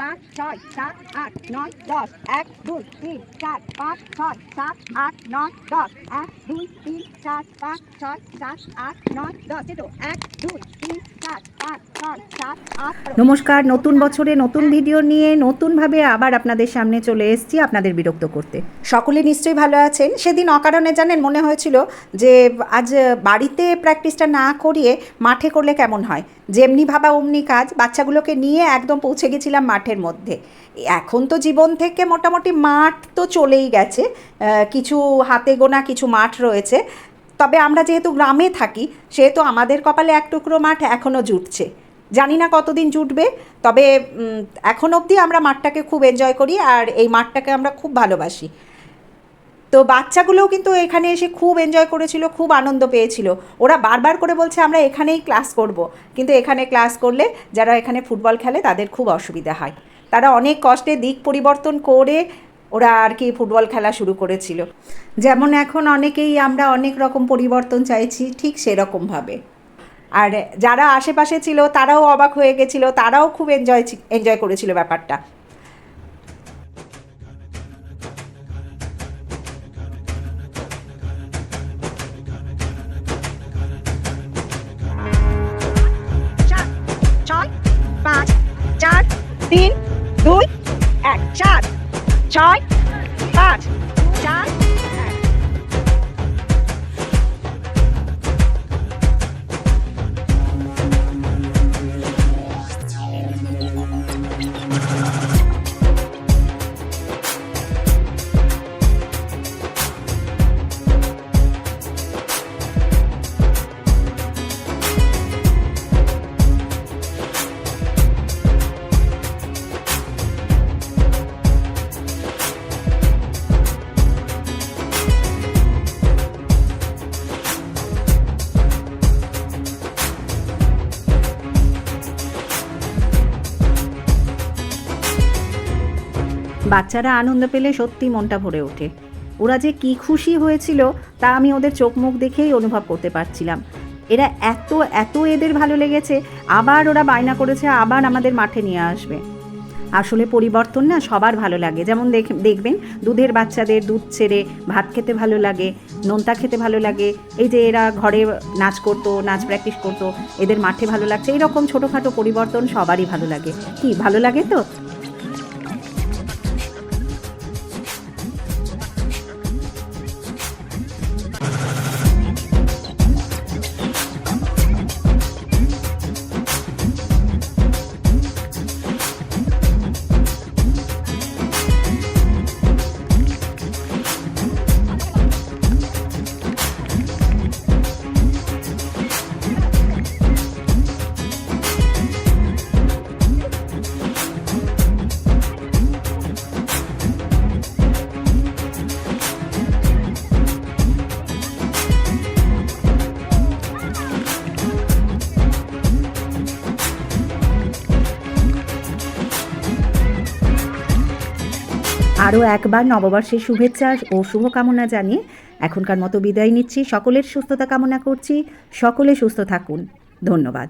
5 6 7 8 9 10 1 2 3 4 5 6 7 8 9 10 1 2 3 4 5 6 7 8 9 10 তো 1 2 3 4 5 6 7 8। নমস্কার, নতুন বছরে নতুন ভিডিও নিয়ে নতুনভাবে আবার আপনাদের সামনে চলে এসেছি আপনাদের বিরক্ত করতে। সকলে নিশ্চয়ই ভালো আছেন। সেদিন অকারণে জানেন মনে হয়েছিল যে আজ বাড়িতে প্র্যাকটিসটা না করিয়ে মাঠে করলে কেমন হয়। যেমনি ভাবা অমনি কাজ, বাচ্চাগুলোকে নিয়ে একদম পৌঁছে গেছিলাম মাঠের মধ্যে। এখন তো জীবন থেকে মোটামুটি মাঠ তো চলেই গেছে, কিছু হাতে গোনা কিছু মাঠ রয়েছে। তবে আমরা যেহেতু গ্রামে থাকি সেহেতু আমাদের কপালে এক টুকরো মাঠ এখনও জুটছে। জানি না কতদিন জুটবে, তবে এখন অবধি আমরা মাঠটাকে খুব এনজয় করি আর এই মাঠটাকে আমরা খুব ভালোবাসি। তো বাচ্চাগুলোও কিন্তু এখানে এসে খুব এনজয় করেছিল, খুব আনন্দ পেয়েছিল। ওরা বারবার করে বলছে আমরা এখানেই ক্লাস করব, কিন্তু এখানে ক্লাস করলে যারা এখানে ফুটবল খেলে তাদের খুব অসুবিধা হয়। তারা অনেক কষ্টে দিক পরিবর্তন করে ওরা আর কি ফুটবল খেলা শুরু করেছিল। যেমন এখন অনেকেই আমরা অনেক রকম পরিবর্তন চাইছি, ঠিক সেরকমভাবে। আর যারা আশেপাশে ছিল তারাও অবাক হয়ে গেছিলো, তারাও খুব এনজয় করেছিল ব্যাপারটা। বাচ্চারা আনন্দ পেলে সত্যি মনটা ভরে ওঠে। ওরা যে কী খুশি হয়েছিল তা আমি ওদের চোখ মুখ দেখেই অনুভব করতে পারছিলাম। এরা এত এত এদের ভালো লেগেছে, আবার ওরা বায়না করেছে আবার আমাদের মাঠে নিয়ে আসবে। আসলে পরিবর্তন না সবার ভালো লাগে। যেমন দেখবেন দুধের বাচ্চাদের দুধ ছেড়ে ভাত খেতে ভালো লাগে, নোনতা খেতে ভালো লাগে। এই যে এরা ঘরে নাচ করতো, নাচ প্র্যাকটিস করতো, এদের মাঠে ভালো লাগছে। এইরকম ছোটোখাটো পরিবর্তন সবারই ভালো লাগে। কি ভালো লাগে তো? আরও একবার নববর্ষের শুভেচ্ছা ও শুভকামনা জানিয়ে এখনকার মতো বিদায় নিচ্ছি। সকলের সুস্থতা কামনা করছি। সকলে সুস্থ থাকুন। ধন্যবাদ।